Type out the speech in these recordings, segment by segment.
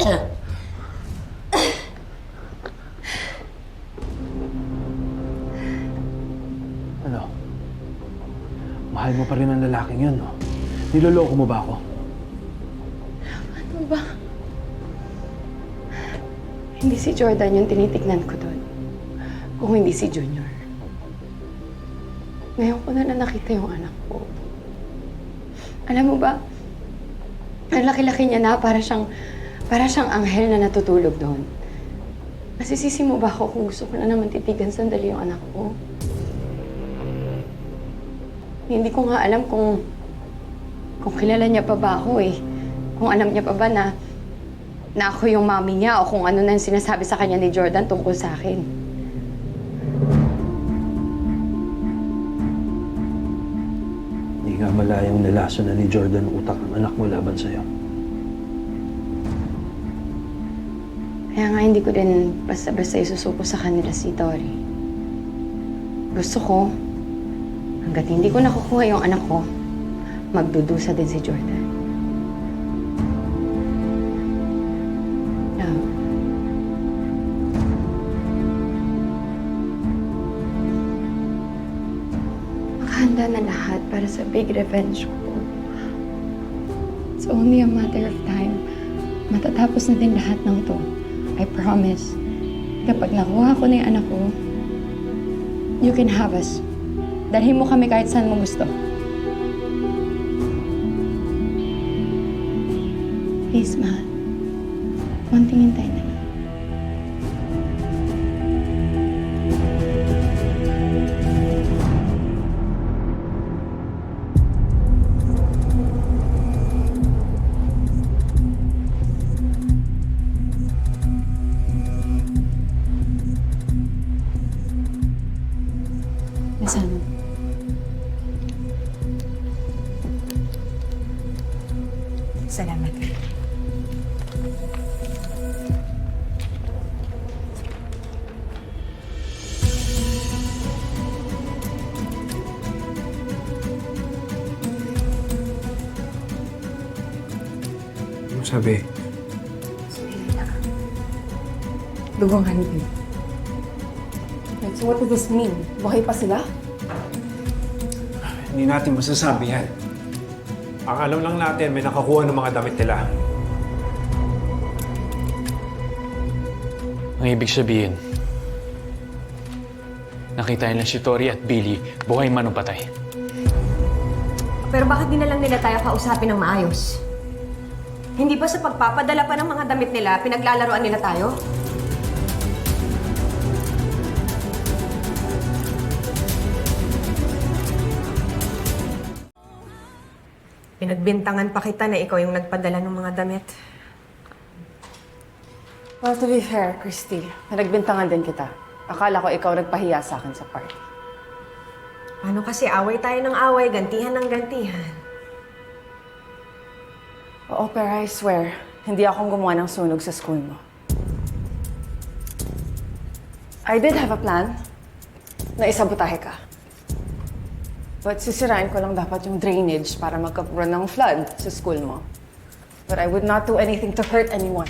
Ano? Mahal mo pa rin ang lalaking yun, no? Niloloko mo ba ako? Ano ba? Hindi si Jordan yung tinitignan ko doon. Kung hindi si Junior. Ngayon ko na nakita yung anak ko. Alam mo ba, ang laki-laki niya na para siyang anghel na natutulog doon. Masisisi mo ba ako kung gusto ko na naman titigan sandali yung anak ko? Hindi ko nga alam kung kilala niya pa ba ako eh. Kung alam niya pa ba na ako yung mami niya o kung ano na yung sinasabi sa kanya ni Jordan tungkol sa akin. Hindi nga malayang nilaso na ni Jordan utak ang anak mo laban sa'yo. Kaya nga hindi ko din basta-basta isusuko sa kanila si Tori. Gusto ko, hanggat hindi ko nakukuha yung anak ko, magdudusa din si Jordan. Makahanda na lahat para sa big revenge ko. It's only a matter of time. Matatapos na din lahat ng to. I promise. Kapag nakuha ko na yung anak ko, you can have us. Dalhin mo kami kahit saan mo gusto. Please, mahal. Konting hintay na lang. Nasaan? Salamat. Ano sabi? Dugong hanipin. Wait, so what does this mean? Buhay pa sila? Hindi natin masasabi yan. Ang alam lang natin, may nakakuha ng mga damit nila. Ang ibig sabihin, nakita nila si Tori at Billy, buhay man o patay. Pero bakit di na lang nila tayo kausapin ng maayos? Hindi ba sa pagpapadala pa ng mga damit nila, pinaglalaroan nila tayo? Pinagbintangan pa kita na ikaw yung nagpadala ng mga damit. Well, to be fair, Christy, nagbintangan din kita. Akala ko ikaw nagpahiya sa akin sa party. Ano kasi, away tayo ng away, gantihan ng gantihan. Oo, pero I swear, hindi akong gumawa ng sunog sa school mo. I did have a plan na isabotahe ka. But sisirain ko lang dapat yung drainage para magkaroon ng flood sa school mo. But I would not do anything to hurt anyone.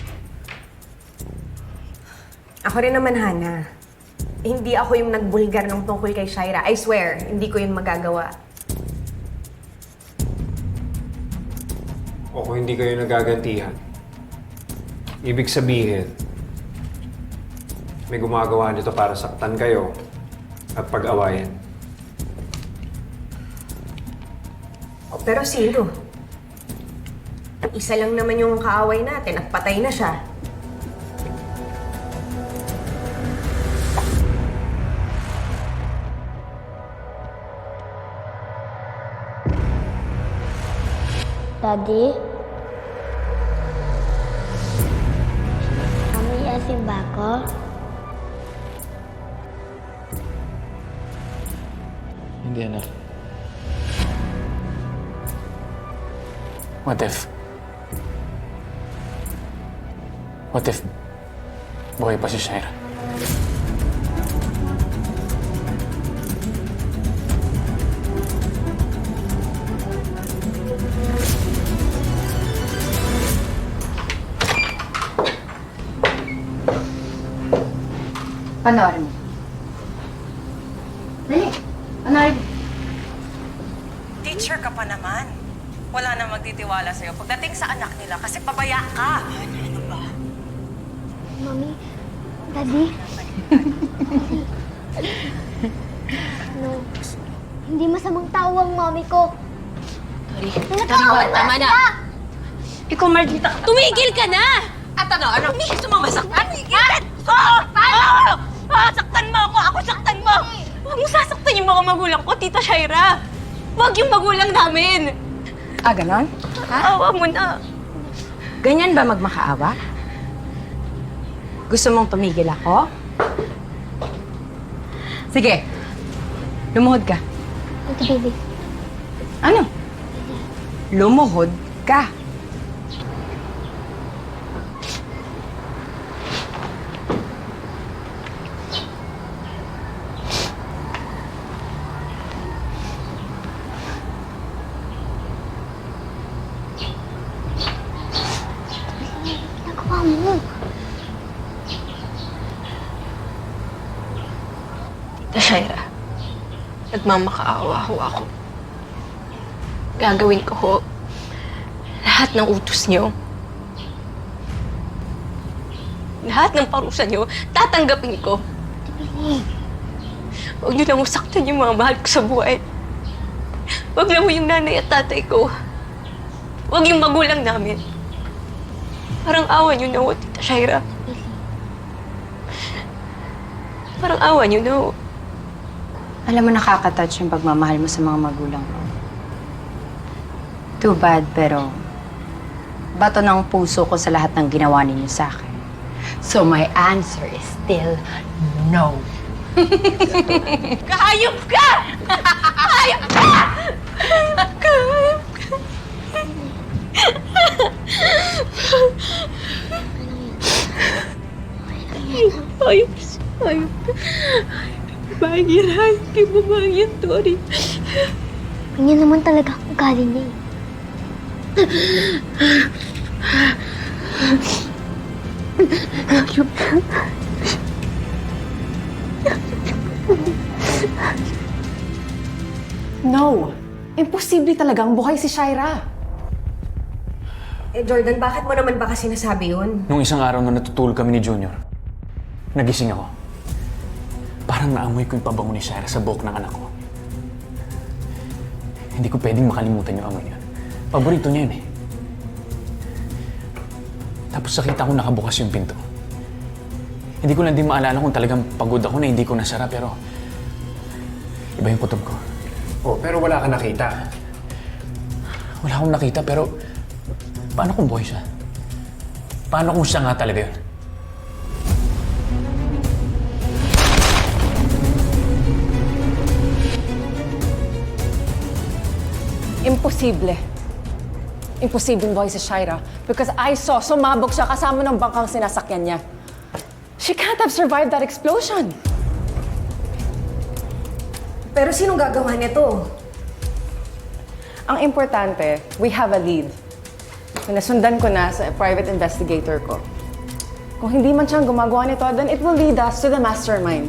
Ako rin naman, Hana. Hindi ako yung nagbulgar ng tungkol kay Shaira. I swear, hindi ko yun magagawa. O kung hindi kayo nagagantihan, ibig sabihin, may gumagawa nito para saktan kayo at pag-awayan. Pero sino? Isa lang naman yung kaaway natin at patay na siya. Daddy? Kami asin ba ako? Hindi, anak. What if buhay pa si Shaira? Panoorin mo. Dali, panoorin mo. Teacher ka pa naman. Wala na magtitiwala sa'yo pagdating sa anak nila kasi pabaya ka. Ano ba? Mami, Daddy. No. Hindi masamang tao ang mami ko. Tori, tama na. Ikaw, Margita. Tumigil ka na! At ano? Gusto mo masaktan? Paano? Saktan mo ako! Ako saktan mo! Huwag mo sasaktan yung mga magulang ko, Tita Shaira. Huwag yung magulang namin. Ganon? Awa mo na. Ganyan ba magmakaawa? Gusto mong tumigil ako? Sige. Lumuhod ka. Ito, baby. Ano? Lumuhod ka. Nagawa mo. Tita Shaira, nagmamakaawa ho ako. Gagawin ko ho lahat ng utos niyo. Lahat ng parusa niyo, tatanggapin ko. Huwag niyo lang usaktan yung mga mahal ko sa buhay. Huwag lang mo yung nanay at tatay ko. Huwag yung magulang namin. Parang awa niyo na ho, Tita Shaira. Parang awa niyo na ho. Alam mo, nakaka-touch yung pagmamahal mo sa mga magulang mo. Too bad, pero bato ng puso ko sa lahat ng ginawa ninyo sa akin. So my answer is still no. Kahayop ka! Kahayop ka! Kahayop ka! Hayop siya. Hayop ka. Babaeng yan. Hayop kay babaeng yan, Tori. Ganyan naman talaga ang ugali niya eh. No! Imposible talagang buhay si Shaira. Jordan, bakit mo naman ba kasi nasabi yun? Nung isang araw na natutulog kami ni Junior, nagising ako. Parang naamoy ko yung pabango ni Shaira sa buhok ng anak ko. Hindi ko pwedeng makalimutan yung amoy niya. Paborito niya yun eh. Tapos nakita ko nakabukas yung pinto. Hindi ko lang din maalala kung talagang pagod ako na hindi ko nasara, pero iba yung kutob ko. Oh, pero wala ka nakita. Wala akong nakita, pero paano kung buhay siya? Paano kung siya nga talaga yun? Imposible. Imposibleng buhay si Shaira because I saw sumabog siya kasama ng bangkang sinasakyan niya. She can't have survived that explosion. Pero sinong gagawa nito? Ang importante, we have a lead. Nasundan ko na sa private investigator ko. Kung hindi man siyang gumagawa nito, then it will lead us to the mastermind.